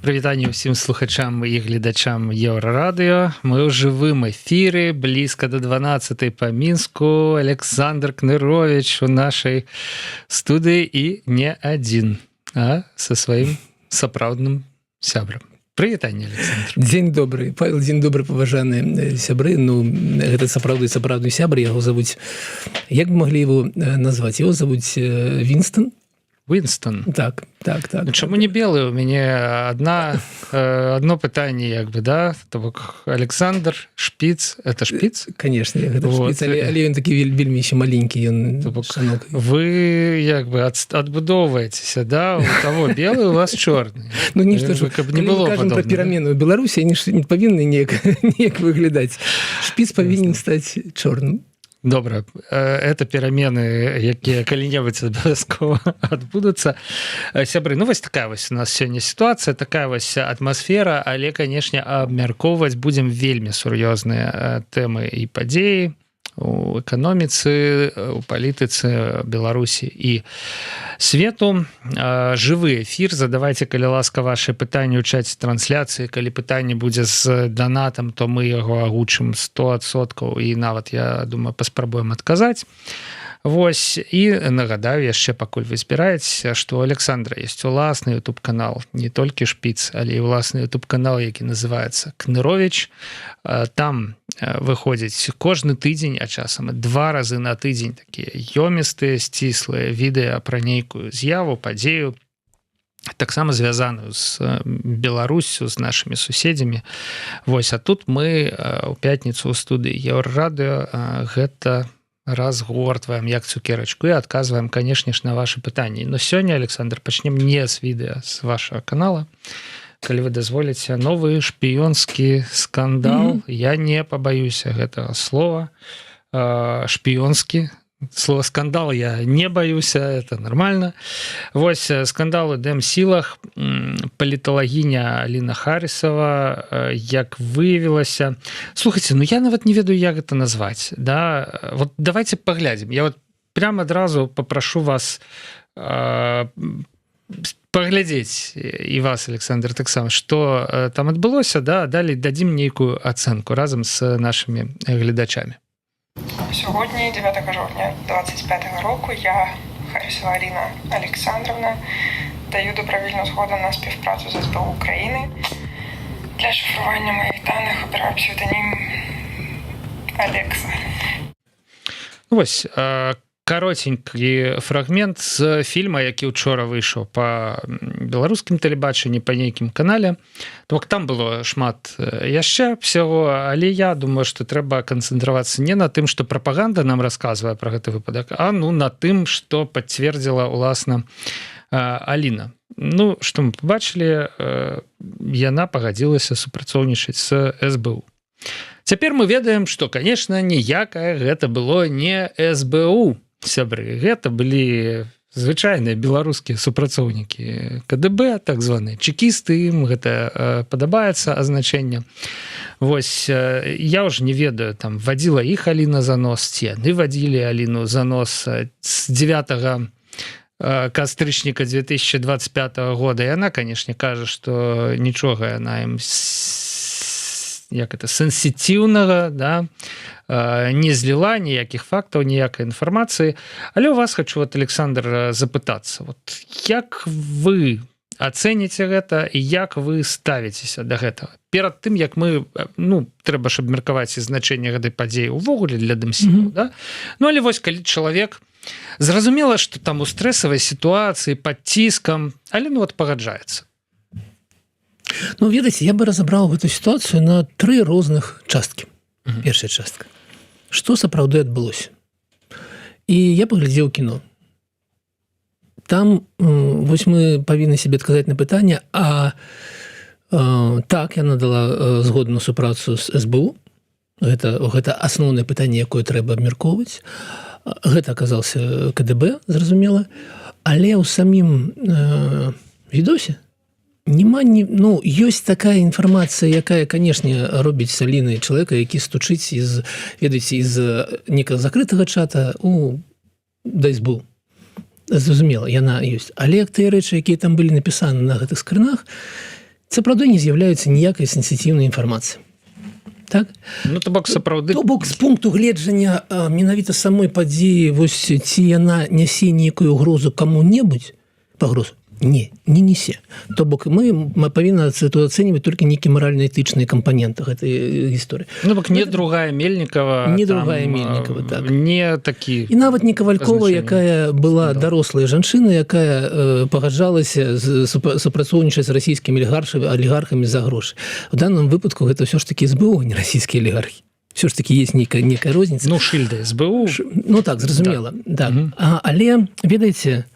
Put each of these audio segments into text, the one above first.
Прывітанне ўсім слухачам і гледачам Еўрарадыё. Мы ў жывым эфіры, блізка да 12 па Мінску. Александр Кнырович у нашай студыі і не адзін, а са сваім сапраўдным сябрам. Прывітанне, Александр. Дзень добры, Павел, дзень добры, паважаныя сябры. Ну, гэта сапраўдны сябр, яго завуць, як бы маглі его назваць? Его завуць Вінстон. Вінстон. Так. Чаму не белы? У мяне одно пытанне, як бы, да? То бок Александр Шпіц. Это Шпіц? Конечно, гэта Шпіц, але ён такі вельмі ще маленькі, ён шанок. Вы, як бы, адбудоўваецеся, да? У того белы, у вас чорны. Ну, нешта ж, калі мы кажам пра перамену ў Беларусі, они ж не павінны неяк выглядаць. Шпіц павінен стаць чорным. Добра, это перамены, якія калі-небудзь абавязкова адбудуцца. Сябры, ну вось такая вось у нас сёння сітуацыя, такая вось атмасфера, але, канешне, абмяркоўваць будзем вельмі сур'ёзныя тэмы і падзеі у эканоміцы, у палітыцы Беларусі і свету. Жывы эфір, задавайце, калі ласка, ваши пытанні ў чаце трансляцыі. Калі пытанне будзе з донатам, то мы яго агучым 100%, і нават, я думаю, паспрабуем адказаць. Вось, і нагадаю яшчэ, пакуль вы збіраецеся, што у Александра ёсць уласны YouTube-канал, не толькі Шпіц, але і уласны YouTube-канал, які называецца Кнырович. Там выходзіць кожны тыдзень, а часам 2 разы на тыдзень такія ёмістыя, сціслыя відэа пра нейкую з'яву, падзею, таксама звязаную з Беларусю, з нашымі суседзямі. Вось, а тут мы у пятніцу ў студыі Еўрарадыё гэта разгортваем як цукерачку і адказваем, канешне ж, на ваши пытанні. Но сёння, Александр, пачнем не з відэа з вашага канала. Калі вы дазволіце, новы шпіёнскі скандал. Я не пабаюся гэтага слова. Шпіёнскі. Слово скандал я не баюся, это нормально. Вось, скандал у Дэмсілах. Паліталагіня Аліна Харрісова, як выявілася. Слухайце, ну я нават не ведаю, як гэта назваць. Да? Вот давайте паглядзім. Я вот прямо адразу попрошу вас паглядзець, і вас, Александр, таксама, што там адбылося, да? Далей дадзім нейкую ацэнку разам з нашымі гледачамі. Сьогодні, 9 жовтня 2025 року, я, Харрісова Аліна Олександровна, даю добровільну згоду на співпрацю з СБУ України. Для шифрування моїх даних обираю псевдонім Алекса. Ось, каротенькі фрагмент з фільма, які ўчора выйшаў па беларускім тэлебачанні, па нейкім канале. Там было шмат яшчэ всего, але я думаю, што трэба канцэнтравацца не на тым, што прапаганда нам расказвае пра гэты выпадак, а на тым, што пацвердзіла уласна Аліна. Ну, што мы побачылі, яна пагадзілася супрацоўнічаць з СБУ. Цяпер мы ведаем, што, канешне, ніякае гэта было не СБУ, сябры. Гэта былі звычайныя беларускія супрацоўнікі КДБ, так званыя чекісты, ім гэта падабаецца азначэнне. Вось, я ўжо не ведаю, там вадзіла іх Аліна за нос, ці яны вадзілі Аліну за нос з 9 кастрычніка 2025 года. Яна, канешне, кажа, што нічога яна ім як это, сенсітыўнага, да, не зліла ніякіх фактаў, ніякай інфармацыі. Але у вас хочу, вот, Александр, запытацца, вот, як вы ацэніце гэта і як вы ставіцеся да гэтага? Перад тым, як мы, ну, трэба ж абмеркаваць і значэнне гэтай падзеі увогуле для Дэмсілаў, да? Ну, але вось, калі чалавек зразумела, што там у стрэсавай сітуацыі, пад ціскам, але, ну, вот, пагаджаецца. Ну, ведаеце, я бы разабраў гэту сітуацыю на 3 розных часткі. Першая частка. Што сапраўды адбылося? І я паглядзеў кіно. Там, вось мы павінны сябе адказаць на пытанне, так, яна дала згоду на супрацу з СБУ. Гэта асноўнае пытанне, якое трэба абмяркоўваць. Гэта аказаўся КДБ, зразумела. Але ў самім відосе ёсць такая інфармацыя, якая, канешне, робіць з Алінай чалавека, які стучыць з некага закрытага чата да СБУ. Зразумела, яна ёсць. Але тыя рэчы, якія там былі напісаны на гэтых скрынах, сапраўды не з'яўляюцца ніякай сенсітыўнай інфармацыі. Так? Ну, то бок сапраўды... То бок, з пункту гледжання менавіта самой падзеі, вось, ці яна нясе нейкую угрозу каму-небудзь, пагрозу, не несе. То бок мы павінны ацэньваць толькі нейкі маральна-этычныя кампаненты гэтай гісторыі. Ну, бок не другая Мельнікава, не другая Мельнікава, так. Не такі... І нават не Кавалькова, якая была дарослая жанчына, якая пагаджалася супрацоўнічаць з расійскімі алігархамі за грошы. У данном выпадку гэта ўсё ж такі СБУ, не расійскія алігархі. Все ж таки есть некая розніца. Ну, шыльда СБУ. Ну так, зразумела. Так. Але, ведаеце,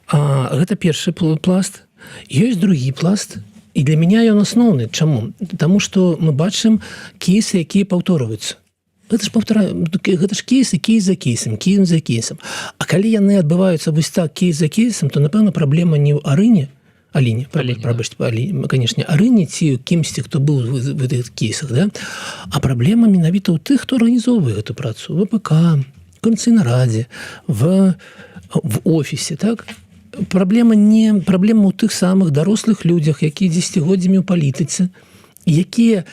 гэта першы пласт, ёсць другі пласт, і для меня ён асноўны. Чаму? Таму што мы бачым кейсы, якія паўторваюцца. Гэта ж кейсы, кейс за кейсам, кейс за кейсам. А калі яны адбываюцца вось так, кейс за кейсам, то, напэўна, праблема не ў Аліне, канешне, Арыне ці кімсьці, хто быў в гэтых кейсах, да? А праблема менавіта ў тых, хто арганізоўвае гэту працу. В ВПК, в Коаліцыйнай радзе, в офісе, так? Праблема ў тых самых дарослых людзях, якія дзесяцігоддзямі ў палітыцы, якія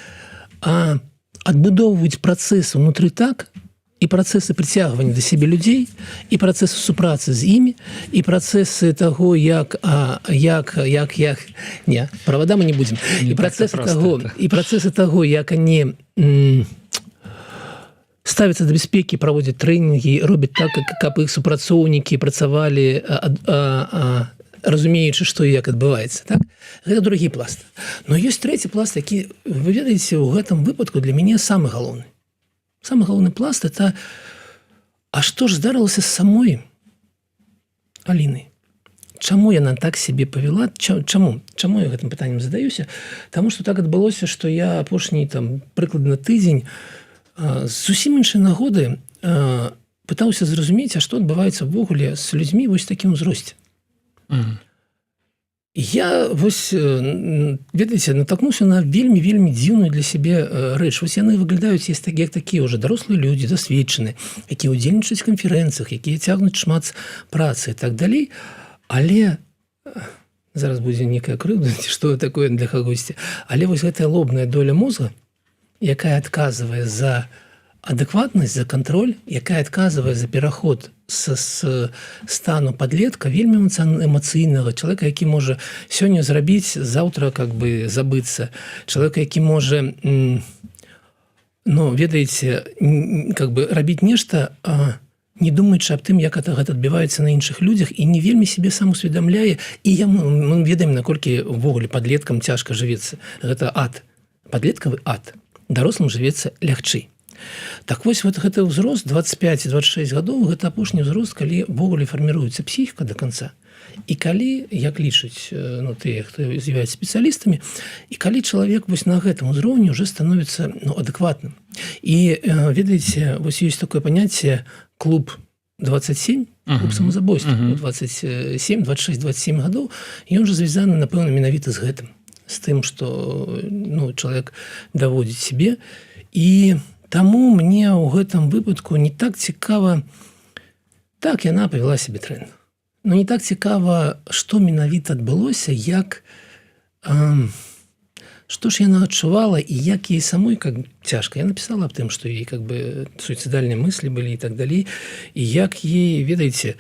адбудоўваюць працэсы ўнутры так, і працэсы прыцягвання да сябе людзей, і працэсы супрацы з імі, і працэсы таго, не, правада мы не будзем. І працэсы таго, як они ставяцца да бяспекі, праводзяць трэнінгі, робяць так, каб іх супрацоўнікі працавалі, разумеючы, што і як адбываецца. Так? Гэта другі пласт. Но ёсць трэці пласт, які, вы ведаеце, у гэтым выпадку для мяне самы галоўны. Самы галоўны пласт – это а што ж здарылася з самой Алінай? Чаму яна так сябе павяла? Чаму я гэтым пытаннем задаюся? Таму што так адбылося, што я апошні прыкладна тыдзень зусім іншай нагоды пытаўся зразумець, а што адбываецца ўвогуле з людзьмі вось такім узросце. Я вось, ведаеце, натакнуўся на вельмі дзіўную для сябе рэч. Вось яны выглядаюць як такія ўжо дарослыя людзі, дасведчаныя, якія ўдзельнічаюць у канферэнцыях, якія цягнуць шмат працы і так далей. Але зараз будзе некая крыўда, ці што такое для кагосьці. Але вось гэтая лобная доля мозга, якая адказвае за адэкватнасць, за кантроль, якая адказвае за пераход з стану падлетка, вельмі эмацыйнага чалавека, які можа сёння зрабіць, заўтра как бы забыцца. Чалавека, які можа, ведаеце, как бы рабіць нешта, не думаючы аб тым, як гэта адбіваецца на іншых людзях, і не вельмі себе сам усведамляе, і мы ведаем, наколькі ўвогуле падлеткам цяжка жывецца. Гэта ад. Падлеткавы ад. Дарослым жывецца лягчэй. Так вось вот гэты ўзрост 25-26 гадоў, гэта апошні ўзрост, калі ввогуле фарміруецца псіхіка да канца. І калі, як лічаць тыя, хто з'яўляюцца спецыялістамі, і калі чалавек вось на гэтым узроўні уже становіцца адэкватным. І ведаеце, вось ёсць такое паняцце клуб 27, клуб самазабойства, 27, 26, 27 гадоў, і ён жа звязаны, напэўна, менавіта з гэтым, з тым, што чалавек даводзіць сябе. І таму мне ў гэтым выпадку не так цікава, так, яна павяла сябе дрэнна. Но не так цікава, што менавіта адбылося, як што ж яна адчувала і як ей самой цяжка. Я напісала аб тым, што ей суіцыдальныя мыслі былі і так далей. І як ей, ведаеце,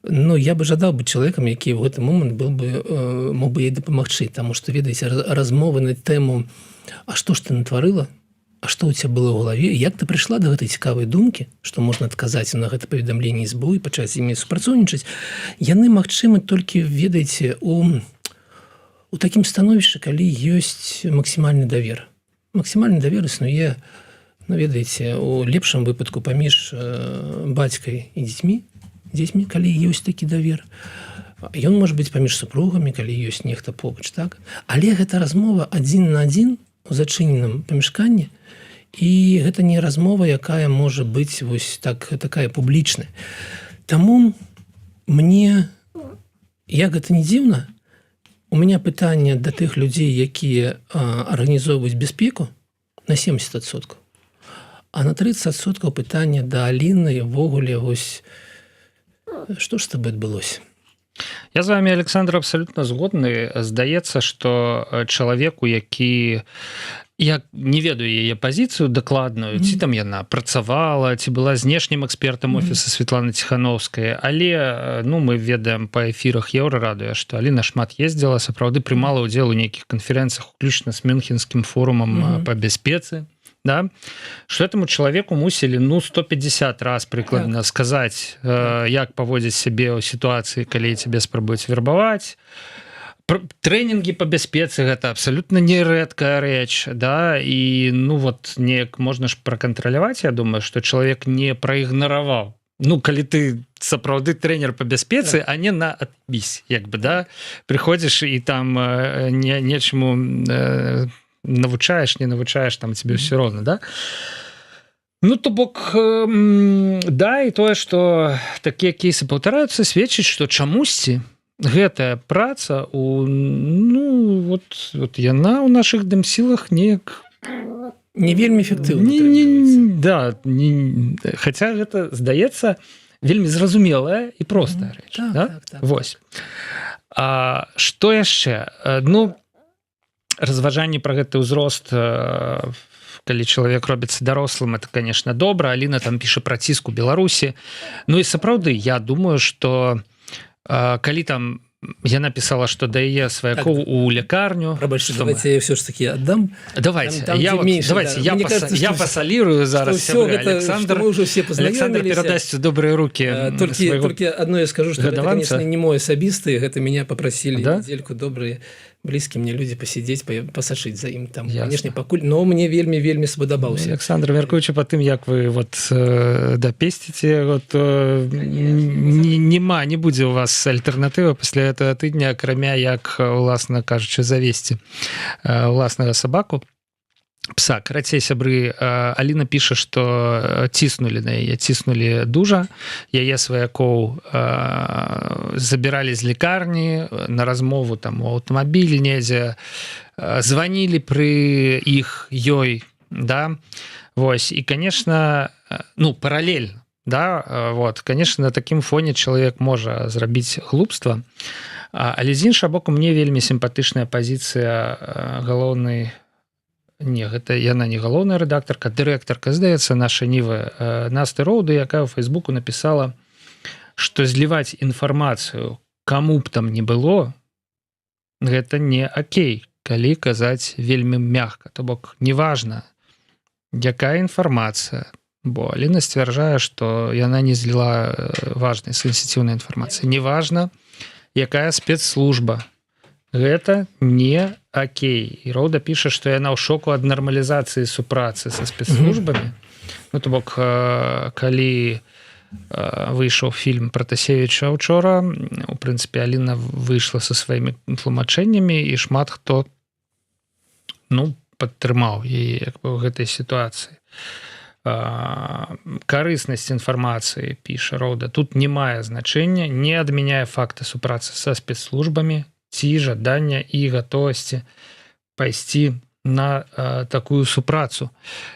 я бы жадаў быць чалавекам, які ў гэты момант мог бы ей дапамагчы. Таму што, ведаеце, размовы на тэму «А што ж ты натварыла?» А што ў цябе было ў галаве? Як ты прыйшла да гэтай цікавай думкі, што можна адказаць на гэта паведамленне СБУ і пачаць з імі супрацоўнічаць? Яны магчымы толькі, ведаеце, у такім становішчы, калі ёсць максімальны давер. Максімальны давер існуе, ведаеце, у лепшым выпадку паміж бацькай і дзецьмі, калі ёсць такі давер. Ён можа быць паміж супругамі, калі ёсць нехта побач, так? Але гэта размова адзін на адзін у зачыненым памяшканні, і гэта не размова, якая можа быць вось такая публічная. Таму мне, як гэта не дзіўна, у мяне пытанне да тых людзей, якія арганізоўваюць бяспеку, на 70%, а на 30% пытанне да Аліны ўвогуле вось што ж з табой адбылося? Я з вами, Александр, абсолютно згодны. Здаецца, што чалавеку, які я не ведаю яе пазіцыю дакладную, ці там яна працавала, ці была знешнім экспертам офіса Светланы Ціхановскай, але ну, мы ведаем па эфірах Еўрарадыё, што Аліна шмат ездзіла, сапраўды прымала ўдзел у нейкіх канферэнцыях, уключна з Мюнхенскім форумам па бяспецы. Да? Что этому человеку мусили 150 раз прикладно сказать, як поводить себе в ситуации, когда тебе спробуют вербовать. Тренинги по бяспецы это абсолютно нередкая речь, да, и ну вот неяк можно ж проконтролировать, я думаю, что человек не проигноровал. Ну, калі ты сапраўды тренер по бяспецы, а не на адпісь, як бы, да, приходишь и там нечему навучаешь, не навучаешь, там тебе все равно, да? Ну, то бок, да, і тое, што такія кейсы паўтараюцца, сведчыць, што чамусьці гэтая праца у, ну, вот яна ў нашых дэмсілах неяк не вельмі эфектыўна. Да, хаця гэта, здаецца, вельмі зразумелая і простая рэч, да? Вось. А што яшчэ? Ну, разважанні пра гэты ўзрост, калі чалавек робіцца дарослым, это, конечно, добра. Аліна там піша пра ціск у Беларусі. Ну і сапраўды, я думаю, што калі там яна писала, что дае сваякоў у лекарню. Прабачце, давайте я все ж таки отдам. Давайте, я пасалірую зараз, сябры. Александр перадасць у добрыя руки. Только одно я скажу, что это, конечно, не мой асабісты, гэта меня попросили недельку добрые близкие мне люди посидеть, пасачыць за ім там, конечно, пакуль, но мне вельмі спадабаўся. Александр, мяркуючы па тым, як вы вот дапесціце, вот не будзе у вас альтэрнатывы пасля этого тыдня, акрамя як, уласна кажучы, завесці уласнага сабаку. Пса. Карацей, сябры, Аліна піша, што ціснулі на яе, ціснулі дужа, яе сваякоў забіралі з лекарні на размову там у аўтамабілі недзе, званілі пры іх ёй, да, вось, і, конечно, ну, паралельна, да, вот, конечно, на такім фоне чалавек можа зрабіць глупства, але з іншага боку, мне вельмі сімпатычная пазіцыя галоўнай. Не, гэта яна не галоўная рэдактарка, дырэктарка, здаецца, наша Нівы Насты Роўды, якая ў Фейсбуку напісала, што зліваць інфармацыю каму б там не было, гэта не акей, калі казаць вельмі мякка. То бок, неважна, якая інфармацыя, бо Аліна сцвярджае, што яна не зліла важнай сенсітыўнай інфармацыі. Неважна, якая спецслужба. Гэта не окей. І Роўда піша, што яна ў шоку ад нармалізацыі супрацы са спецслужбамі. Ну, то бок, калі выйшаў фільм Пратасевіча учора, у прынцыпе, Аліна выйшла са сваімі тлумачэннямі, і шмат хто, ну, падтрымаў яе як бы ў гэтай сітуацыі. Карыснасць інфармацыі, піша Роўда, тут не мае значэння, не адмяняе факта супрацы са спецслужбамі, ці жадання і гатовасці пайсці на такую супрацу.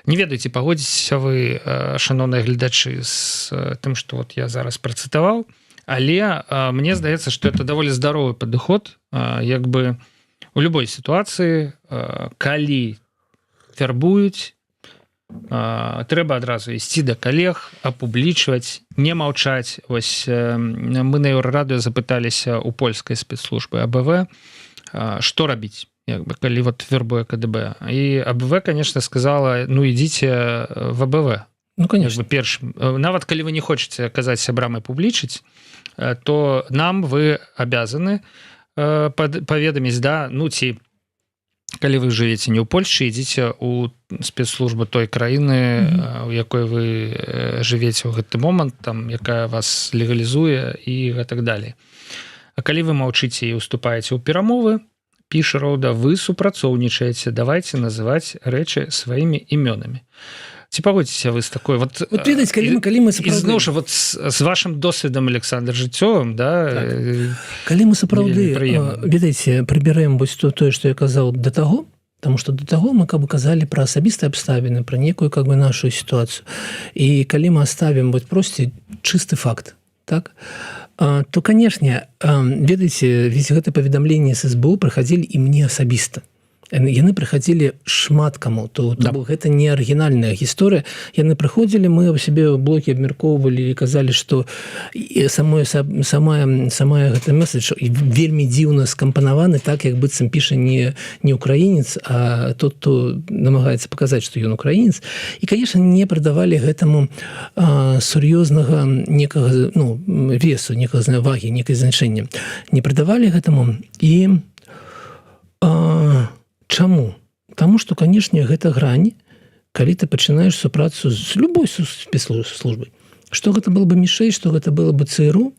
Не ведаеце, пагодзіцеся вы, шаноўныя гледачы, з тым, што вот я зараз працытаваў, але мне здаецца, што это даволі здаровы падыход, як бы у любой сітуацыі, калі фярбуюць, трэба адразу ісці да калег, апублічваць, не маўчаць. Вось мы на Еўрарадыё запыталіся у польскай спецслужбы АБВ, што рабіць, як бы, калі вот вербуе КДБ. І АБВ, конечно, сказала, ну, ідзіце в АБВ. Ну, конечно. Першым. Нават калі вы не хочаце казаць сябрам і публічыць, то нам вы абязаны паведаміць, да, ну, ці калі вы жывеце не ў Польшчы, ідзіце ў спецслужбу той краіны, у якой вы жывеце ў гэты момант, там, якая вас легалізуе і гэтак далей. А калі вы маўчыце і уступаеце ў перамовы, піша Роўда, вы супрацоўнічаеце, давайте называць рэчы сваімі імёнамі. Ці пагодзіцеся вы з такой? Вот ведаць, калі мы сапраўды... І зноў жа, вот з вашым досведам, Александр, жыццёвым, да? Так. Калі мы сапраўды, ведаеце, прыбярэм вось тое, што я казаў да таго, таму што да таго мы как бы казалі пра асабістыя абставіны, пра некую как бы нашу сітуацыю. І калі мы оставім вот прості чысты факт, так? то, конечно, ведаеце, ведь гэта паведамленні з СБУ прыходзілі і мне асабіста. Яны прыходзілі шмат каму, то гэта не арыгінальная гісторыя. Яны прыходзілі, мы ў сябе ў блоке абмяркоўвалі і казалі, што самая гэта месседж вельмі дзіўна скампанаваны, так як быццам піша не украінец, а тот, хто намагаецца паказаць, што ён украінец. І, конечно, не прыдавалі гэтаму сур'ёзнага некага весу, некага вагі, некае значэнне. Не прыдавалі гэтаму і чаму? Таму што, канешне, гэта грань, калі ты пачынаеш супрацу з любой спецслужбай. Што гэта было бы мішэй, што гэта было бы ЦРУ,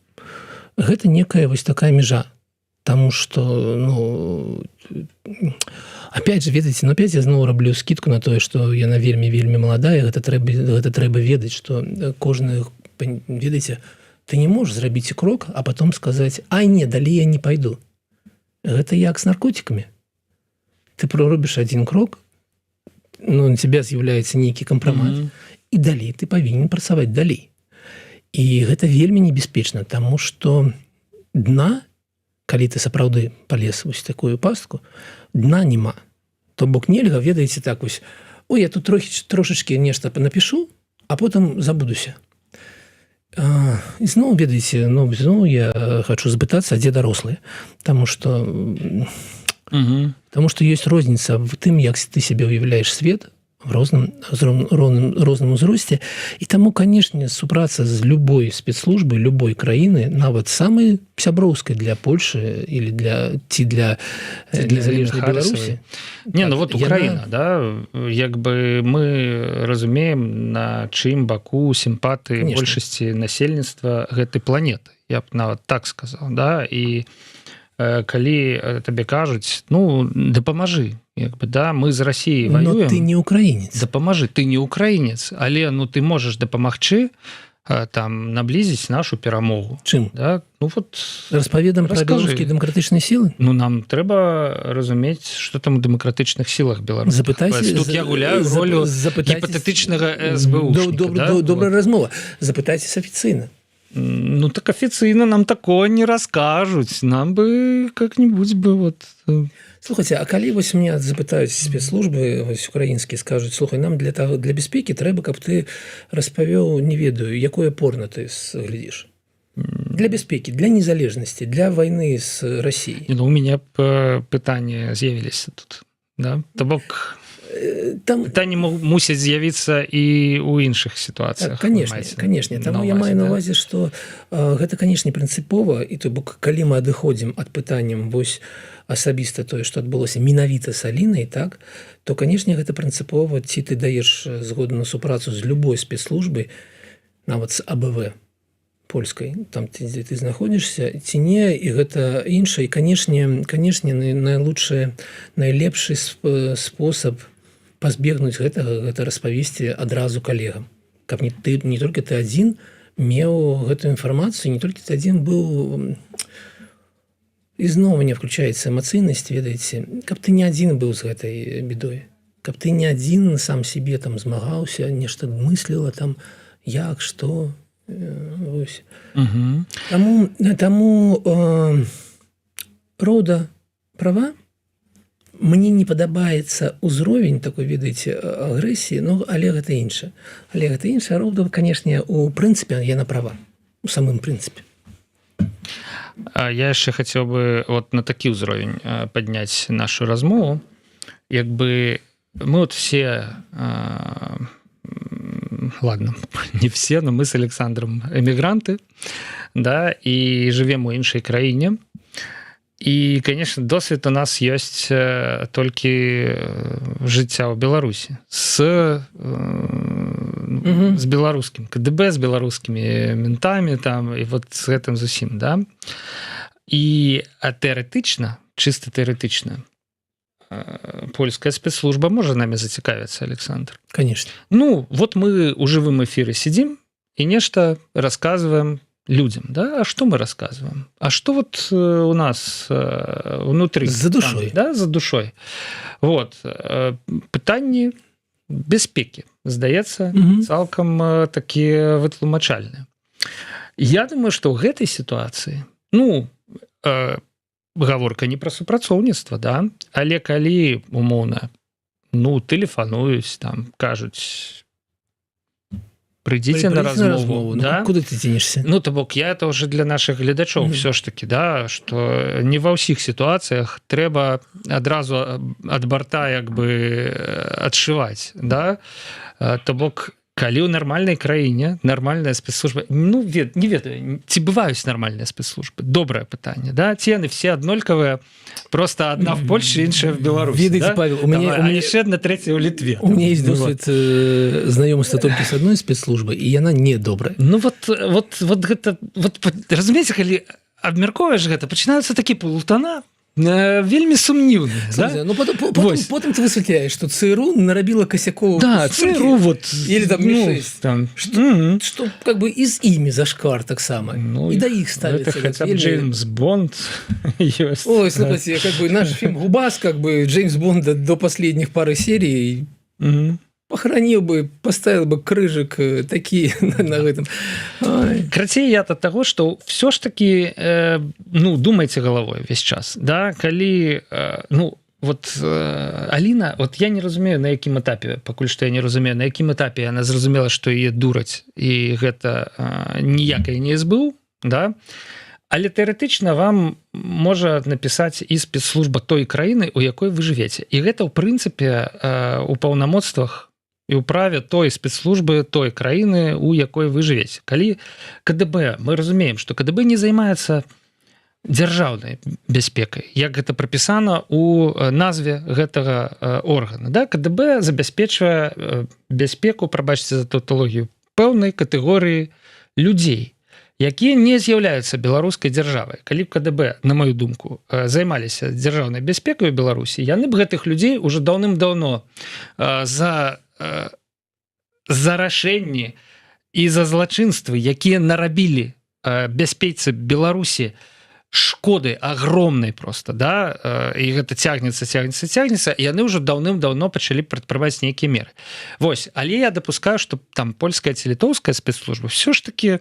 гэта некая вось такая межа. Таму што, опять же, ведаеце, опять я зноў раблю скидку на тое, што яна вельмі маладая, гэта трэба ведаць, што кожны, ведаеце, ты не можаш зрабіць крок, а потом сказаць: «Ай, не, далей я не пайду». Гэта як з наркотикамі. Ты проробіш один крок, на тебя з'яўляецца нейкі кампрамат, і далей ты павінен працаваць далей. І гэта вельмі небяспечна, таму што дна, калі ты сапраўды палез вось такую пастку, дна няма. То бок нельга, ведаеце, так вось: «Ой, я тут трошачкі нешта напишу, а потым забудуся». І зноў, ведаеце, зноў я хочу запытацца, а дзе дарослыя? Таму што ёсць розніца в тым, як ты сябе ўяўляеш свет в розным узросце. І таму, канешне, супраца з любой спецслужбай, любой краіны, нават самай сяброўскай для Польшы или для незалежнай Беларусі. Вот Украіна, да, як бы мы разумеем, на чым баку сімпатыі большасці насельніцтва гэтай планеты. Я б нават так сказаў, да, і калі табе кажуць: дапамажы, як бы, да, мы з Расіяй воюем. Но ты не украінец. Дапамажы, ты не украінец, але ты можаш дапамагчы там наблізіць нашу перамогу. Чым? Да? Распаведам пра беларускія дэмакратычныя сілы? Нам трэба разумець, што там у дэмакратычных сілах Беларусі. Тут я гуляю ролю гіпатэтычнага СБУ. Добрая размова. Запытайцеся афіцыйна. Так официально нам такое не расскажуць, нам бы как-нибудь бы Слухайте, а калі вось меня запытаюць спецслужбы украінскія, скажуць: «Слухай, нам для бяспекі трэба, каб ты распавёў, не ведаю, якое порно ты глядзіш. Для бяспекі, для незалежнасці, для вайны з Расіяй». У меня пытанні з'явіліся тут, да? То бок пытанні мусяць з'явіцца і ў іншых сітуацыях. Канешне. Таму я маю на ўвазе, што гэта, канешне, прынцыпова, і то бок, калі мы адыходзім ад пытанням вось асабіста тое, што адбылося менавіта з Алінай, так, то, канешне, гэта прынцыпова, ці ты даеш згоду на супрацу з любой спецслужбай, нават з АБВ польскай, там, дзе ты знаходзішся, ці не, і гэта інша. І, канешне, найлепшы спосаб пазбегнуць гэтага, гэта распавесці адразу калегам. Каб не толькі ты адзін меў гэту інфармацыю, не толькі ты адзін быў... І зноў мне включаецца эмацыйнасць, ведаеце, каб ты не адзін быў з гэтай бедой, каб ты не адзін сам себе там змагаўся, нешта мысліла там, як, што... Вось. Таму роўда права, мне не падабаецца ўзровень такой, ведаеце, агрэсіі, але гэта інша. Роўда, канешне, у прынцыпе яна права, у самым прынцыпе. Я яшчэ хацеў бы на такі ўзровень падняць нашу размову. Як бы мы все... Ладно, не все, но мы с Александром эмігранты, да, і живем у іншай краіне. І, конечно, досвід у нас ёсць толькі жыцця ў Беларусі з беларускім КДБ, з беларускімі ментамі там, і з гэтым зусім, да. І тэарэтычна, чыста тэарэтычна, польская спецслужба можа намі зацікавіцца, Александр? Конечно. Мы у жывым эфіры сидзім і нешта расказваем людям, да? А что мы рассказываем? А что у нас внутри? За душой. Там, да, за душой. Пытанні бяспекі, здаецца, цалкам такія вытлумачальныя. Я думаю, што ў гэтай сітуацыі гаворка не пра супрацоўніцтва, да? Але калі умоўна тэлефануюць, там кажуць прыйдзіце на размову, да? Куды ты ценішся? То бок я это уже для наших гледачоў все ж таки, да, что не ва ўсіх сітуацыях трэба адразу ад барта як бы адшываць, да, то бок калі ў нармальнай краіне нармальная спецслужба, не ведаю, ці бываюць нармальныя спецслужбы, добрае пытанне, да, ці яны все аднолькавыя, просто одна в Польше, іншая в Беларусі, видите, да? Павел, у меня еще одна третья в Литве. У меня есть досвід знайомства только с одной спецслужбой, и она не добрая. Гэта, разумееце, калі абмяркоўваеш гэта, пачынаюцца такі полутона, вельмі сумнівны, да? Потым ты высвятляешь, что ЦРУ нарабіла косяков. Да, ЦРУ вот... Или там Ми-6. Что как бы и с ими зашквар так само. И до их ставится. Это хотя бы Джеймс Бонд есть. Ой, слушайте, как бы наш фильм «Губас», как бы Джеймс Бонда до последних пары серий... Похоронил бы, поставил бы крыжик такие на этом. Крацей я от того, что все ж таки, думайте головой весь час, да, калі, Аліна, я не разумею, на якім этапе, пакуль што я не разумею, на якім этапе яна зразумела, што яе дураць, і гэта ніякай не СБУ, да, але тэарэтычна вам можа напісаць і спецслужба той краіны, у якой вы жывеце. І гэта, ў прынцыпе, у паўнамоцтвах і ў праве той спецслужбы той краіны, у якой вы жывеце. Калі КДБ, мы разумеем, што КДБ не займаецца дзяржаўнай бяспекай, як гэта прапісана у назве гэтага органа. Да? КДБ забяспечвае бяспеку, прабачце за таўталогію, пэўнай катэгорыі людзей, якія не з'яўляюцца беларускай дзяржавай. Калі б КДБ, на маю думку, займаліся дзяржаўнай бяспекай у Беларусі, яны б гэтых людзей уже даўным-даўно за рашэнні і за злачынствы, якія нарабілі бяспецы Беларусі шкоды агромнай просто, да, і гэта цягнецца, і яны ўжо даўным-даўно пачалі прадпрымаць нейкія меры. Вось, але я дапускаю, што там польская ці літоўская спецслужба все ж таки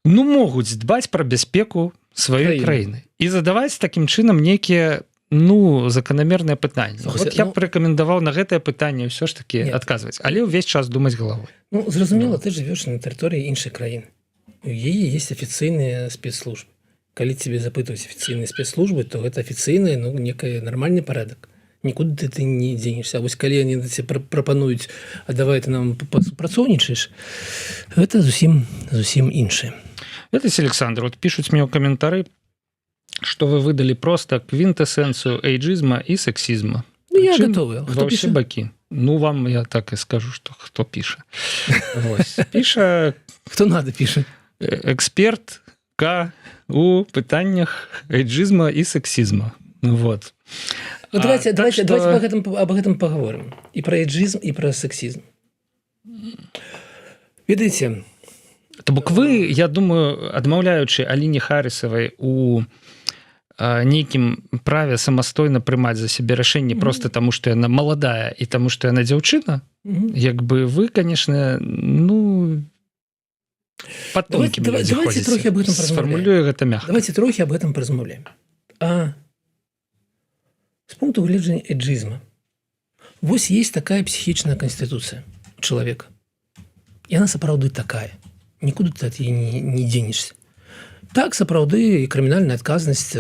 могуць дбаць пра бяспеку сваёй краіны і задаваць такім чынам нейкія заканамернае пытанне. Я б рэкамендаваў на гэтае пытанне ўсё ж таки адказваць, але ўвесь час думаць галавой. Зразумела, ты жывеш на тэрыторыі іншай краіны. У яе есть афіцыйныя спецслужбы. Калі тебе запытваюць афіцыйныя спецслужбы, то гэта афіцыйны, некий нормальны парадак. Нікуды ты не дзенешся. А вось калі яны тебе прапануюць, а давай ты нам працоўнічаеш, гэта зусім іншае. Ведаеце, Александр, пишуць мне ў каментары, что вы выдали просто квинтэссенцию эйджизма и сексизма. Я готовы. Во все баки. Вам я так и скажу, что кто пишет. Пиша... Кто надо пишет? Эксперт К у пытаннях эйджизма и сексизма. Вот. Давайте об этом поговорим. И про эйджизм, и про сексизм. Ведаеце, то бок вы, я думаю, адмаўляючы Аліне Харрісавай у нейкім праве самастойна прымаць за сябе рашэнне просто таму, што яна маладая і таму, што яна дзяўчына, як бы вы, конечно, под тонкімі давайте трохи об этом сфармулюю гэта мягка. Давайте трохи об этом поразмаўляем. С пункту гледжання эйджизма. Вось есть такая психічная конституция у человека. И она сапраўды такая. Никуда ты от яе не денешься. Так, сапраўды, крымінальная адказнасць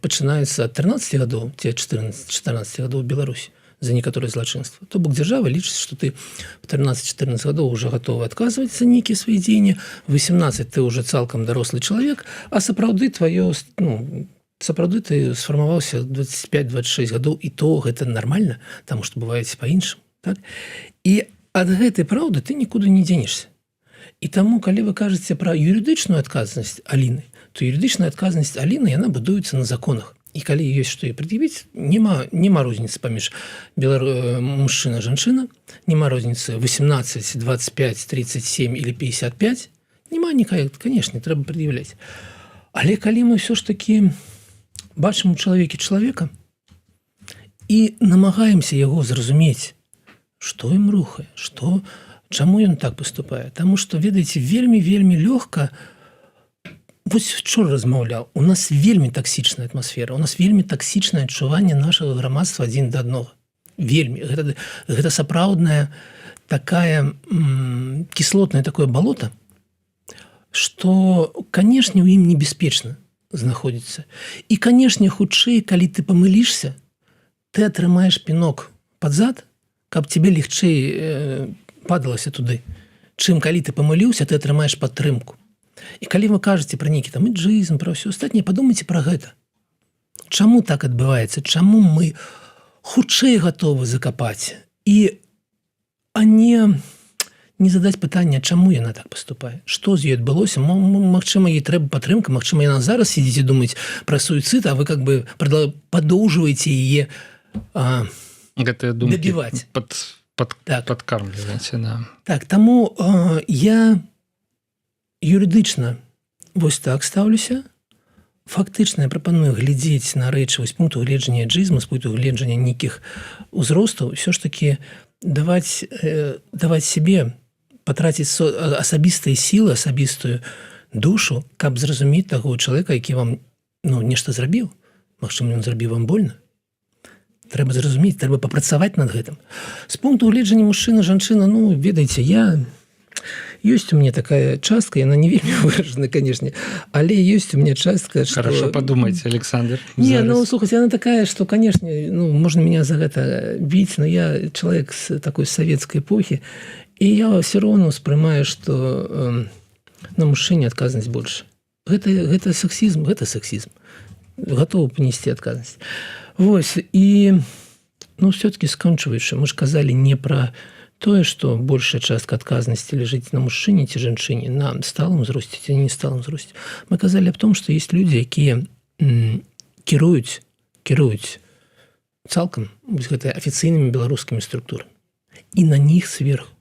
пачынаецца ад 13 гадоў ці 14 гадоў у Беларусі за некаторыя злачынства. То бок дзяржава лічыць, што ты в 13-14 гадоў уже гатовы адказваць за нейкія свае дзеянні, 18 ты уже цалкам дарослы чалавек, а сапраўды ты сфармаваўся 25-26 гадоў, і то гэта нармальна, таму што бываеце па-іншаму. Так? І ад гэтай праўды ты нікуды не дзенешся. І таму, калі вы кажаце пра юрыдычную адказнасць Аліны, то юрыдычная адказнасць Аліны, яна будуецца на законах. І калі ёсць што і прад'явіць, няма розніцы паміж мужчына, жанчына, няма розніцы 18, 25, 37 или 55. Няма никакой, конечно, трэба прад'яўляць. Але калі мы ўсё ж такі бачым у чалавеке чалавека і намагаемся яго зразумець, што ім рухае, што Чаму ён так паступае? Таму што, ведаеце, вельмі лёгка. Вось вчора размаўляў, у нас вельмі таксічная атмасфера, у нас вельмі таксічнае адчуванне нашага грамадства адзін да аднаго. Вельмі. Гэта сапраўдная такая кіслотнае такое балота, што, канешне, у ім небяспечна знаходзіцца. І, канешне, хутчэй, калі ты памылішся, ты атрымаеш пінок пад зад, каб тебе легчэй падалася туды. Чым калі ты памыліўся, ты атрымаеш падтрымку. І калі вы кажаце пра нейкі там іджызм, пра ўсё астатняе, падумайце пра гэта. Чаму так адбываецца? Чаму мы хутчэй гатовы закапаць? А не задаць пытанне, чаму яна так паступае? Што з ёй адбылося? Магчыма, ёй трэба падтрымка, магчыма, яна зараз сидзіць і думаць пра суіцид, а вы как бы падоўжваеце яе гэтыя думкі дабіваць. Падкармліваеце, да. Так, таму я юрыдычна вось так стаўлюся. Фактычна я прапаную глядзець на рэчы з пункту гледжання іджызму, з пункту гледжання нейкіх узростаў, ўсё ж такі даваць сябе, патраціць асабістыя сілы, асабістую душу, каб зразумець таго чалавека, які вам нешта зрабіў. Магчыма, ён зрабіў вам больно. Трэба зразумець, трэба папрацаваць над гэтым. З пункту гледжання мужчына, жанчына, ведаеце, ёсць у мяне такая частка, яна не вельмі выражана, канешне, але ёсць у мяне частка, што... Хорошо подумайте, Александр. Не, слухайте, она такая, что, конечно, можно меня за это бить, но я человек с такой советской эпохи, и я все равно воспринимаю, что на мужчине отказанность больше. Это сексизм, готовы понести отказанность. Вот, и, все-таки скончиваючи, мы же казали не про тое, што большая частка адказнасці ляжыць на мужчыне ці жанчыне, на сталым узросце ці не сталым узросце. Мы казалі аб том, што ёсць людзі, якія кіруюць цалкам гэтай афіцыйнымі беларускімі структурамі. І на них сверху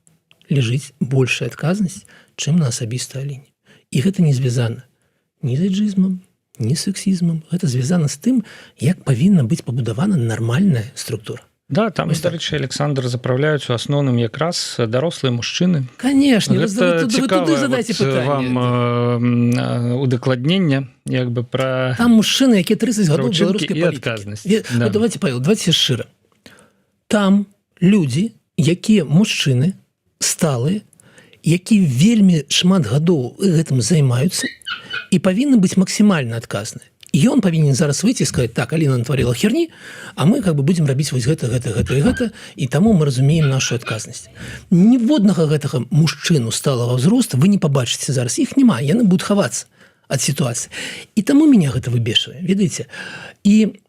ляжыць большая адказнасць, чым на асабістай лініі. І гэта не звязана ні з іджызмам, ні з сексізмам. Гэта звязана з тым, як павінна быць пабудавана нармальная структура. Да, там, дарэчы, Александр, заправляюць у асноўным якраз дарослыя мужчыны. Конечно, гэта цікава вам удакладнення, як бы пра... Там мужчыны, якія 30 гадоў беларускай палітыкі. Да. Давайте, Павел, давайте шчыра. Там людзі, якія мужчыны сталыя, які вельмі шмат гадоў гэтым займаюцца і павінны быць максімальна адказныя. І ён павінен зараз выйти і сказаць, так, Аліна натварила херні, а мы как бы будем рабіць вось гэта, і таму мы разумеем нашу адказнасць. Ніводнага гэтага мужчыну сталага ўзроста вы не пабачыце зараз. Іх няма, яны будуць хавацца ад сітуацыі. І таму меня гэта выбешвае, ведаеце? І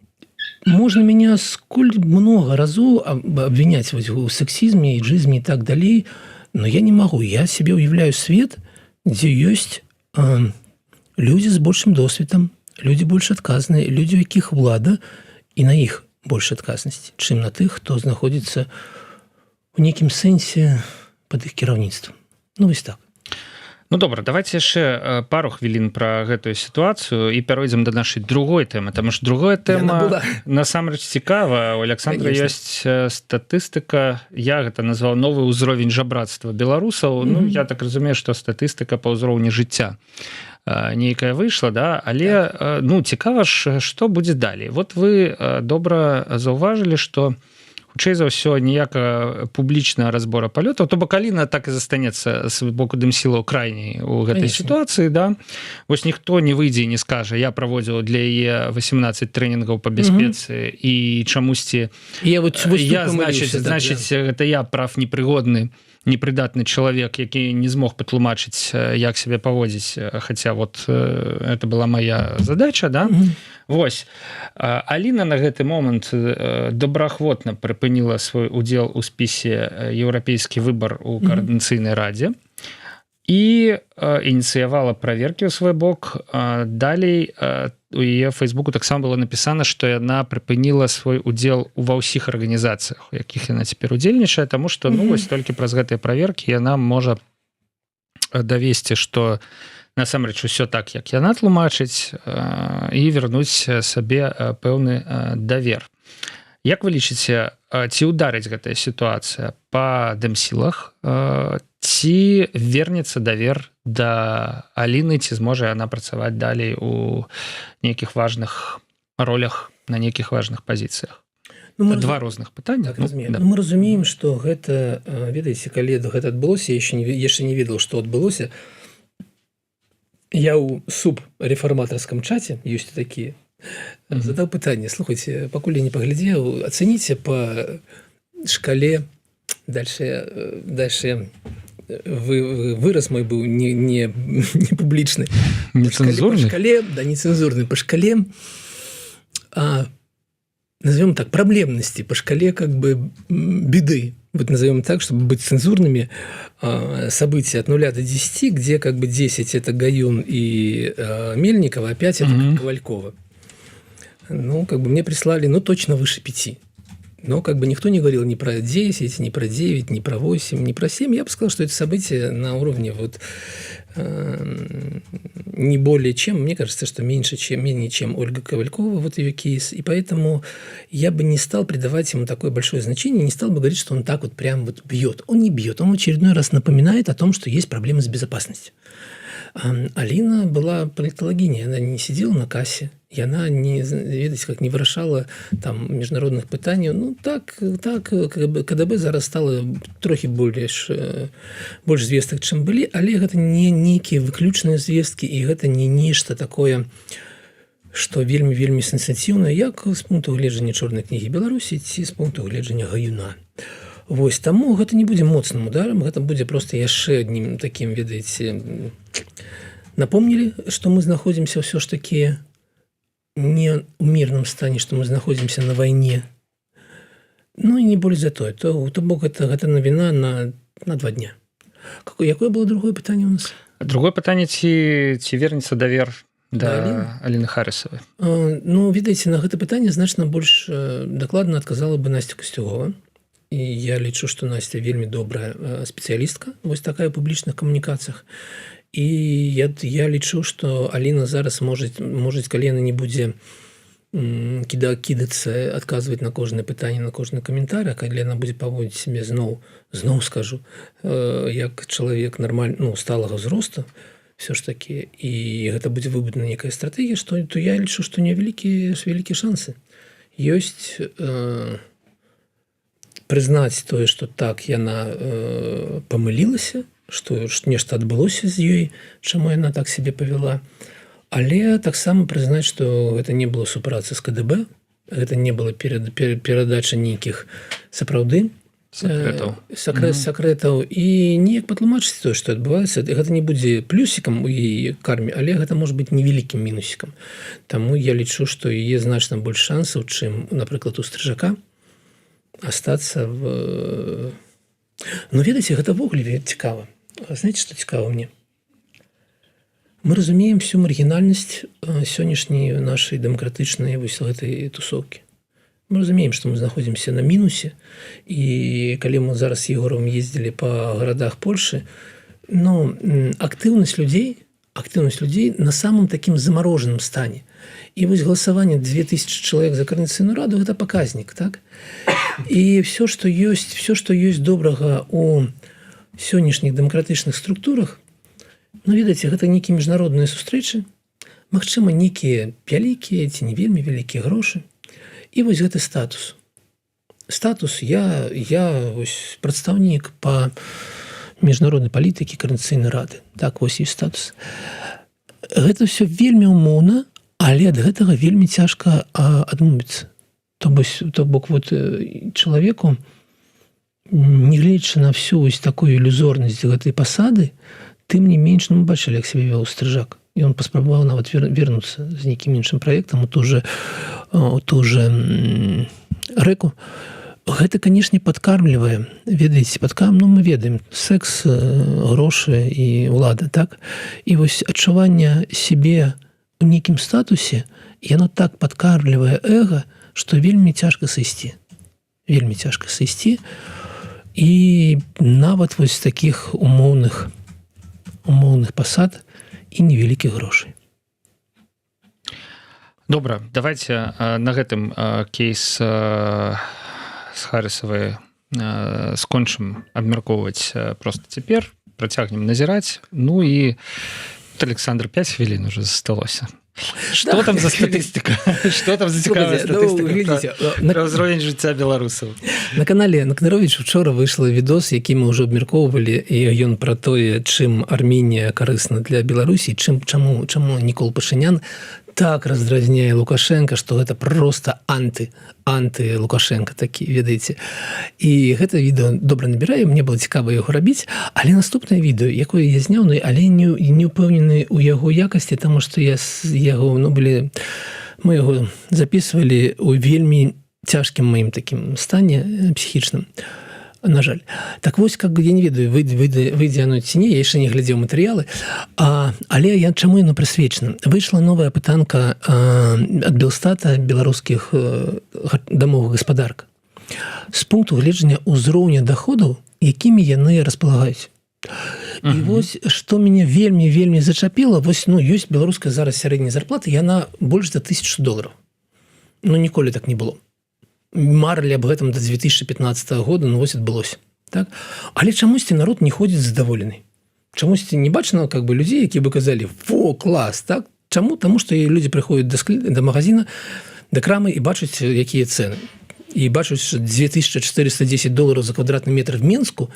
можна меня сколь много разоў абвіняць у сексізме, іджызме і так далей, но я не магу. Я себе уяўляю свет, дзе ёсць людзі з большым досведам, людзі больш адказныя, людзі, у якіх улада, і на іх больш адказнасці, чым на тых, хто знаходзіцца у нейкім сэнсе пад іх кіраўніцтвам. Вось так. Добра, давайте яшчэ пару хвілін пра гэтую сітуацыю і пяройдзем да нашай другой тэмы, таму што другая тэма насамрэч цікава. У Александра ёсць статыстыка, я гэта назваў новы ўзровень жабрацтва беларусаў. Я так разумею, што статыстыка па ўзроўні жыцця нейкая выйшла, да, але цікава ж, што будзе далей. Вот вы добра заўважылі, што хутчэй за ўсё ніякага публічнага разбора палётаў, то бок Аліна так і застанецца з боку дымсілаў крайняй у гэтай сітуацыі, да. Вось ніхто не выйдзе і не скажа, я праводзіў для яе 18 трэнінгаў па бяспецы і чамусьці значыць, гэта я прав непрыгодны, непрыдатны чалавек, які не змог патлумачыць, як сябе паводзіць, хаця вот это была моя задача, да? Вось. Аліна на гэты момант добраахвотна прыпыніла свой удзел у спісе «Еўрапейскі выбар» у Каардынацыйнай радзе і ініцыявала праверкі ў свой бок. Далей у яе фейсбуку таксама было напісана, што яна прыпыніла свой удзел ва ўсіх арганізацыях, у якіх яна цяпер удзельнічае, таму што вось толькі праз гэтыя праверкі яна можа давесці, што насамрэч усё так, як яна тлумачыць, і вярнуць сабе пэўны давер. Як вы лічыце, ці ўдарыць гэтая сітуацыя па дэмсілах, ці вернецца давер да Аліны, ці зможа яна працаваць далей у нейкіх важных ролях, на нейкіх важных пазіцыях? Два розных пытання. Так, мы разумеем, што гэта, ведаеце, калі гэта адбылося, яшчэ не ведаў, што адбылося. Я ў субрэфарматарскім чаце, ёсць такія, задаў пытанне: слухайце, пакуль я не паглядзеў, ацэніце па шкале, дальше выраз мой быў не публічны, Нецэнзурны? Нецэнзурны, па шкале, назовем так, проблемности, по шкале как бы беды, вот назовем так, чтобы быть цензурными, события от 0 до 10, где как бы 10 это Гаюн и Мельникова, а 5 это Ковалькова. Ну, как бы мне прислали, ну, точно выше 5. Но как бы никто не говорил ни про 10, ни про 9, ни про 8, ни про 7. Я бы сказал, что это событие на уровне вот не более чем, мне кажется, что менее чем Ольга Ковалькова, вот ее кейс. И поэтому я бы не стал придавать ему такое большое значение, не стал бы говорить, что он так вот прям вот бьет. Он не бьет, он в очередной раз напоминает о том, что есть проблемы с безопасностью. Алина была политологиней, она не сидела на кассе, и она не, видите, как не вырашала там международных пытаний. Ну, так КДБ зараз стала трохи больш звестак, чым былі, але гэта не нейкія выключныя звесткі, і гэта не нешта такое, што вельмі сенсацыйнае, як з пункту гледжання чорнай кнігі Беларусі ці з пункту гледжання Гаюна. Вось, таму гэта не будзе моцным ударам, гэта будзе проста яшчэ аднім такім, ведаеце, напомнілі, што мы знаходзімся ўсё ж такі не ў мірным стане, што мы знаходзімся на вайне. Ну і не больш за тое. То бок гэта навіна на 2 дня. Якое было другое пытанне у нас? Другое пытанне, ці вернецца давер да Аліны Харысавай? Ну, ведаеце, на гэта пытанне значна больш дакладна адказала бы Настя Касцюгова. І я лічу, што Настя вельмі добрая спецыялістка, вось такая ў публічных камунікацыях. І я лічу, што Аліна зараз можа, калі яна не будзе кідацца, адказваць на кожнае пытанне, на кожны каментар, а калі яна будзе паводзіць сябе зноў скажу, як чалавек нормальна, сталага ўзросту, все ж такі, і гэта будзе выбудана некая стратэгія, то я лічу, што невялікія шансы. Ёсць прызнаць тое, што так яна памылілася, што нешта адбылося з ёй, чаму яна так сябе павяла, але таксама прызнаць, што гэта не было супрацы з КДБ, гэта не было перадача нейкіх сапраўды сакрэтаў, і неяк патлумачыць тое, што адбываецца. Гэта не будзе плюсікам у яе карме, але гэта можа быць невялікім мінусікам. Таму я лічу, што яе значна больш шансаў, чым, напрыклад, у Стрыжака, астацца в... Ну, ведаеце, гэта ввогуле цікава. Знаеце, што цікава мне? Мы разумеем всю маргінальнасць сённяшняй нашай дэмакратычнай вось гэтай тусоўкі. Мы разумеем, што мы знаходзімся на мінусе, і калі мы зараз з Егорам ездзілі па гарадах Польшы, ну, актыўнасць людзей на самым такім замарожаным стане. І вось галасаванне 2000 чалавек за Координацыйную раду – гэта паказнік, так? І все, што ёсць добрага у сённяшніх дэмакратычных структурах, ну, ведаеце, гэта нейкія міжнародныя сустрэчы, магчыма, нейкія вялікія ці не вельмі вялікія грошы. І вось гэты статус. Я вось прадстаўнік па міжнароднай палітыкі Координацыйнай рады. Так, вось ёсць статус. Гэта ўсё вельмі умоўна, але ад гэтага вельмі цяжка адмовіцца. То бок вот чалавеку, нягледзячы на всю вось такую ілюзорнасць гэтай пасады, тым не менш, мы бачылі, як сябе вёў Стрыжак. І он паспрабаваў нават вернуцца з нейкім іншым праектам у ту же рэку. Гэта, канешне, падкармлівае. Ведаеце, мы ведаем секс, грошы і ўлада, так? І вось адчуванне сябе у нейкім статусе, яно так падкармлівае эго, што вельмі цяжка сысці. І нават вось такіх умоўных пасад і невялікіх грошай. Добра, давайте на гэтым кейс з Харрісавай скончым абмяркоўваць просто цяпер, працягнем назіраць. Ну і Александр, 5 хвілін уже засталося. Что там за статистика? Что там за цікавая статистика про ўзровень жыцця беларусаў? На канале Накнарович учора выйшла відос, які мы ўжо абмяркоўвалі, і ён пра тое, чым Арменія карысна для Беларусі, чаму Нікол Пашынян так раздразняе Лукашенко, што гэта просто анты Лукашенко такі, ведаеце. І гэта відэо добра набірае, мне было цікава яго рабіць, але наступнае відэо, якое я зняў, але не ўпэўнены ў яго якасці, таму што мы яго записывалі ў вельмі цяжкім маім такім стане псіхічным. На жаль. Так вось, как бы, я не ведаю, выйдзе оно ці не, я яшчэ не глядзеў матэрыялы, але чаму яно прысвечана? Выйшла новая пытанка ад Белстата беларускіх дамовых гаспадарак з пункту гледжання ўзроўня даходаў, якімі яны распалагаюць. І вось, што мяне вельмі зачапіла, вось, ёсць беларуская зараз сярэдняя зарплата, яна больш за $1000. Ніколі так не было. Марылі аб гэтым да 2015 года, вось адбылося. Так? Але чамусьці народ не ходзіць задаволены. Чамусьці не бачна как бы людзей, які бы казалі: «Во, клас!» Так? Чаму? Таму што людзі прыходзяць да магазина, да крамы і бачаць, якія цэны. І бачаць, што $2410 за квадратны метр в Мінску.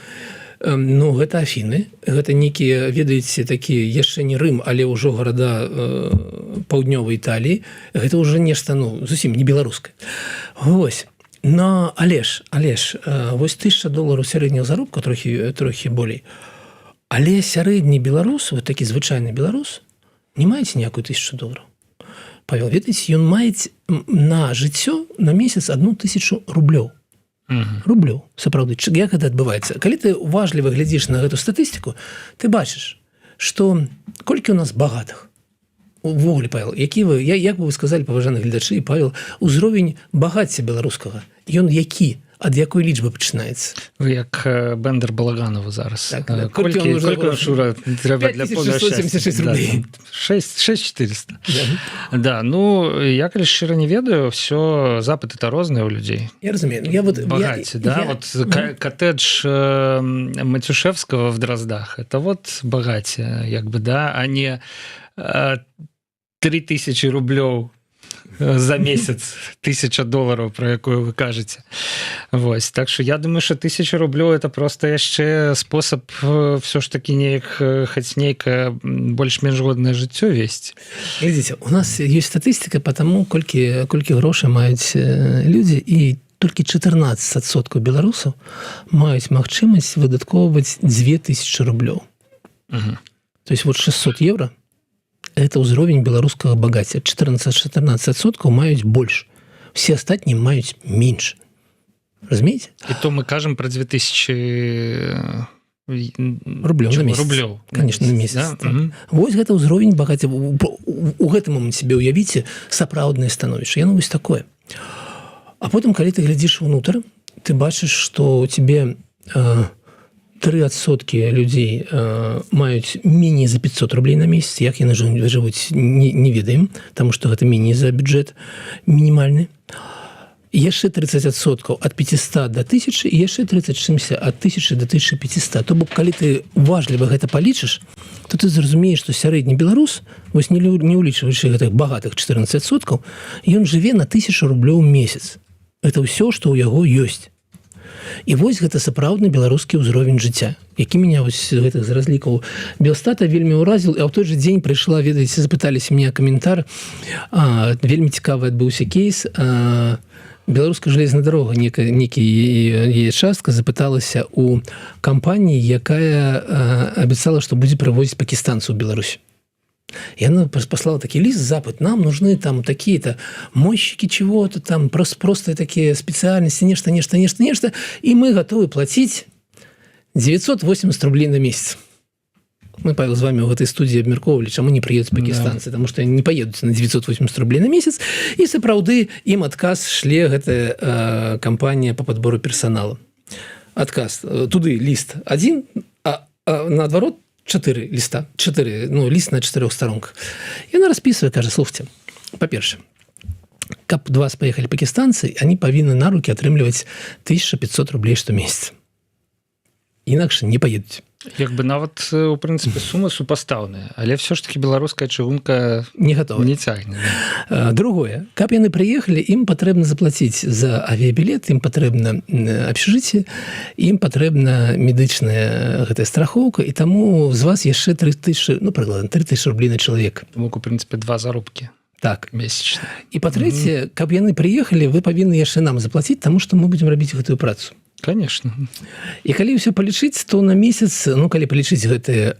Гэта Афіны. Гэта нейкія, ведаеце, такія яшчэ не Рым, але ўжо гарада паўднёвай Італіі. Гэта ўжо нешта, зусім не беларускае. Вось. Але ж, вось $1000 сярэдняга заробка, трохі болей. Але сярэдні беларус, вот такі звычайны беларус, не маеце ніякую $1000. Павел, ведаеце, ён маець на жыццё на месяц 1000 рублёў. Рублёў, сапраўды. Як гэта адбываецца? Калі ты уважліва глядзіш на гэту статыстыку, ты бачыш, што колькі у нас багатых. Увогуле, Павел, як бы вы сказалі, паважаны гледачы, Павел, узровень багацця беларускага, ён які? Ад якой лічбы пачынаецца? Вы як Бендер Балаганова зараз. Так, колькі Шура трэба для 5676 рублей. 6400. Да, я калі шчыра не ведаю, все запыты-то розныя ў людзей. Я разумею. Багацце, да? Вот коттедж Матюшевского в Дроздах, это вот багацце, як бы, да, а не 3000 рублёў за месяц, $1000, про якую вы кажаце. Вось. Так что я думаю, что 1000 рублёў это просто яшчэ спосаб все ж таки хоць нейкае больш-менш годнае жыццё весці. Глядзіце, у нас ёсць статыстыка по тому, колькі грошай маюць людзі, і толькі 14% беларусаў маюць магчымасць выдаткоўваць 2000 рублёў. То есть вот 600 евро это ўзровень беларускага багацця. 14% маюць больш. Все астатнія маюць менш. Разумееце? І то мы кажам про 2000 рублёў на месяц. Конечно, на месяц. Да? Так. Вось гэта ўзровень багацця. У гэтым момант себе уявіце сапраўднае становішча. Яно вось такое. А потым, калі ты глядзіш унутр, ты бачыш, што тебе 3% людзей маюць меней за 500 рублей на месяц. Як яны жывуць, не ведаем, таму што гэта меней за бюджэт мінімальны. Яшчэ 30% ад 500 до 1000, і яшчэ 30% ад 1000 до 1500. То бок, калі ты уважліва гэта палічыш, то ты зразумееш, што сярэдні беларус, вось не ўлічваючы гэтых багатых 14%, ён жыве на 1000 рублёў у месяц. Гэта ўсё, што ў яго ёсць. І вось гэта сапраўдны беларускі ўзровень жыцця, які меня вось гэтых з разлікаў Белстата вельмі ўразіў. А ў той же дзень прыйшла, ведаеце, запыталіся мне каментар, вельмі цікавы адбыўся кейс. Беларуская жалезная дарога, некі яе частка запыталася у кампаніі, якая абяцала, што будзе прывозіць пакістанцаў у Беларусь. И она послала такие лист, запад, нам нужны там такие-то мойщики чего-то, там просто такие специальности, нечто, и мы готовы платить 980 рублей на месяц. Мы, Павел, с вами в этой студии абмяркоўвалі, чаму не прыедуць пакістанцы, потому что они не поедут на 980 рублей на месяц, и сапраўды ім адказ шле гэтая кампанія по подбору персонала. Адказ. Туды лист один, а наадварот 4 листа. 4, лист на 4 сторонках. И она расписывает, кажется, слушайте, по-перше, каб до вас паехалі пакістанцы, они павінны на рукі атрымліваць 1500 рублей штомесяц. Інакш не паедуць. Як бы нават у прынцыпе сумы супастаўныя, але все ж таки беларуская чыгунка не готова, не цягне. Другое, каб яны прыехалі, ім патрэбна заплаціць за авіябілет, ім патрэбна абшчыжыцце, ім патрэбна медычная гэтая страхоўка, і таму з вас яшчэ 3000, ну прыкладна 3000 рублей на чалавека. Таму у прынцыпе 2 заробкі. Так. Месячна. І па-трэцяе, каб яны прыехалі, вы павінны яшчэ нам заплаціць, таму што мы будзем рабіць гэтую працу. Конечно. І калі ўсё палічыць, то на месяц, ну калі палічыць гэтыя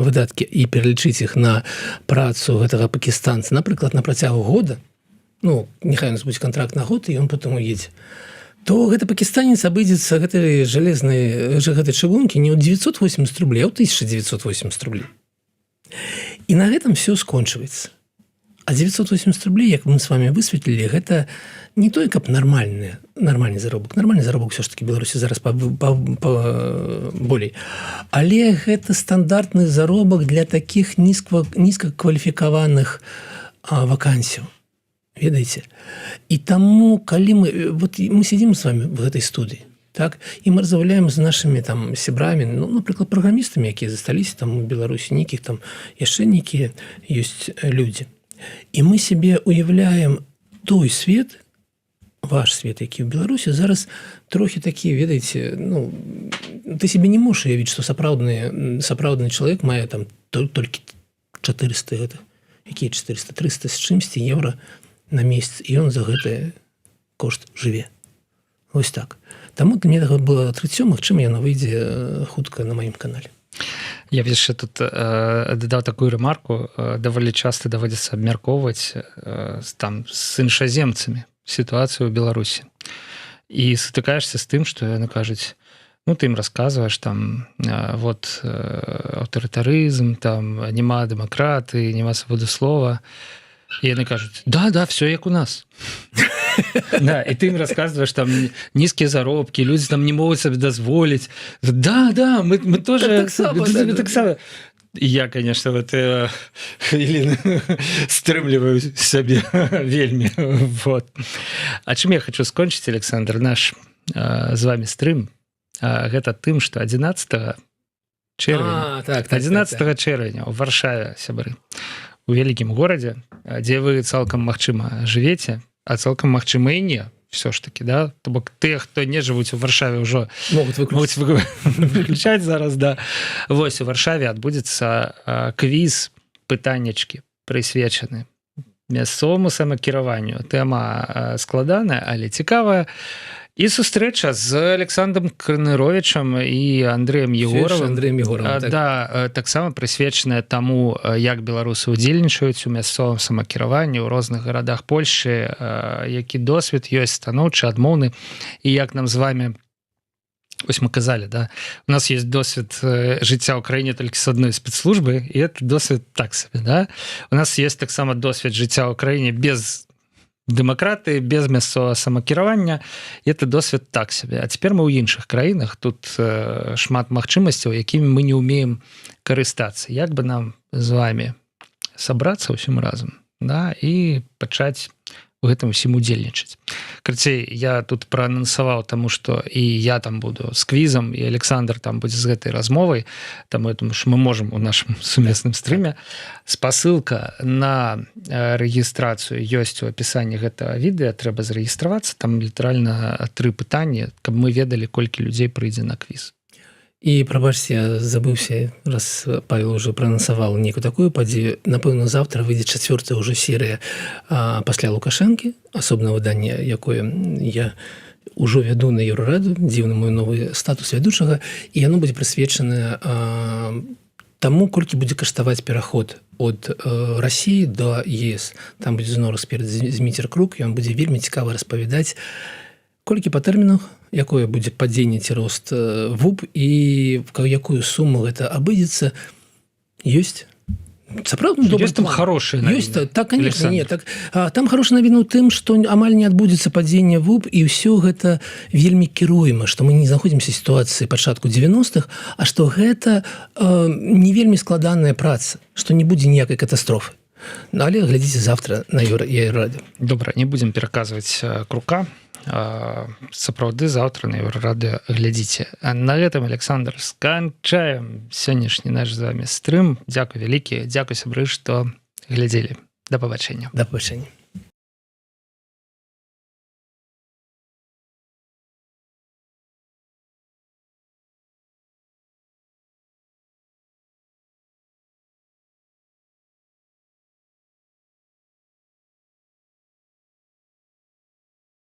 выдаткі і пералічыць іх на працу гэтага пакістанца, напрыклад, на працягу года, ну, няхай у нас будзе кантракт на год, і ён потым уедзе, то гэты пакістанец абыдзецца гэтай гэтай чыгункі не ў 980 рублей, а ў 1980 рублей. І на гэтым все скончваецца. А 980 рублей, як мы с вами высветлілі, гэта не той, каб нармальны заробак. Нармальны заробак все ж таки Беларусі зараз болей. Але гэта стандартны заробак для такіх нізкакваліфікаваных вакансіяў. Ведаеце? І таму, калі мы сидзім с вами в гэтай студыі, так, і мы размаўляем з нашымі там сябрамі, ну, напрыклад, праграмістамі, якія засталіся там у Беларусі, нейкіх там яшчэ нейкія ёсць людзі. І мы себе уяўляем той свет, ваш свет, які ў Беларусі, зараз трохі такі, ведаеце, ну, ты себе не можаш уявіць, што сапраўдны чалавек мае там толькі 400 гэта, якія 400, 300 з чымсьці еўра на месяц, і ён за гэты кошт жыве. Вось так. Таму для мяне было адкрыццё, магчыма, яно выйдзе хутка на маім канале. Я яшчэ тут дадаў такую ремарку, даволі часта даводзіцца абмяркоўваць там з іншаземцамі сітуацыю ў Беларусі. І сутыкаешся з тым, што яны кажуць, ну ты ім расказваеш там вот аўтарытарызм, там няма дэмакраты, няма свабоды слова. І яны кажуць, да, все як у нас. Да, і ты ім расказваеш там нізкія заробкі, людзі там не могуць сабе дазволіць. Да, мы тоже так само. Я, конечно, вот стрымліваю сябе вельмі. Вот. А чым я хочу скончыць, Александр, наш з вами стрым? Гэта тым, што 11 чэрвеня ў Варшаве, сябры, у вялікім горадзе, дзе вы цалкам магчыма жывеце, а цалкам магчыма і не, все ж таки, да? То бок тыя, хто не жывуць у Варшаве, ўжо могуць выключаць зараз, да. Вось, у Варшаве адбудзецца квіз, пытаннячкі прысвечаны мясцоваму самакіраванню. Тэма складаная, але цікавая. І сустрэча з Александром Крыныровичам і Андрэем Егоровым. Так. Да, таксама прысвечаная таму, як беларусы удзельнічаюць у мясцовым самакіраванні ў розных гарадах Польшы, які досвед ёсць станоўчы, адмоўны, і як нам з вами, ось мы казалі, да, у нас есть досвед жыцця ў краіне толькі з адной спецслужбы, і это досвед так сабе, да. У нас есть таксама досвед жыцця ў краіне без дэмакраты, без мясцовага самакіравання, это досвед так сябе. А цяпер мы ў іншых краінах, тут шмат магчымасцяў, якімі мы не ўмеем карыстацца. Як бы нам з вами сабрацца ўсім разам, да, і пачаць у гэтым усім удзельнічаць. Карацей, я тут праанансаваў, таму што і я там буду з квізам, і Александр там будзе з гэтай размовай, таму я думаю, што мы можам у нашым сумесным стрыме. Спасылка на рэгістрацыю ёсць у апісанні гэтага відэа, трэба зарэгістравацца, там літаральна 3 пытанні, каб мы ведалі, колькі людзей прыйдзе на квіз. І, прабачце, я забыўся, раз Павел уже праанансаваў нейкую такую падзею, напэўна, завтра выйдзе 4-я ўжо серыя пасля Лукашэнкі, асобнае выданне, якое я ўжо вяду на Еўрараду, дзіўны мой новы статус вядучага, і яно будзе прысвечанае таму, колькі будзе каштаваць пераход ад Расіі до ЕС. Там будзе зноў эксперт Зміцер Крук, ён будзе вельмі цікава распавядаць, колькі па тэрмінах, якое будзе падзенне ці рост ВУП і якую суму гэта абыдзецца, ёсць сапраўдна добры. Ёсць там хорошая навіна. Ёсць, так, конечно, не, так. Там хорошая навіна ў тым, што амаль не адбудзецца падзенне ВУП, і ўсё гэта вельмі кіруема, што мы не знаходзімся ў сітуацыі пачатку 90-х, а што гэта не вельмі складаная праца, што не будзе ніякай катастрофы. Ну, але глядзіце завтра на Еўрарадыё. Добра, не будзем пераказваць крука. Сапраўды заўтра на Еўрарадыё глядзіце. А на гэтым, Александр, сканчаем сённяшні наш з вами стрым. Дзякуй вялікі, дзякуй, сябры, што глядзелі. Да пабачэння. Да пабачэння.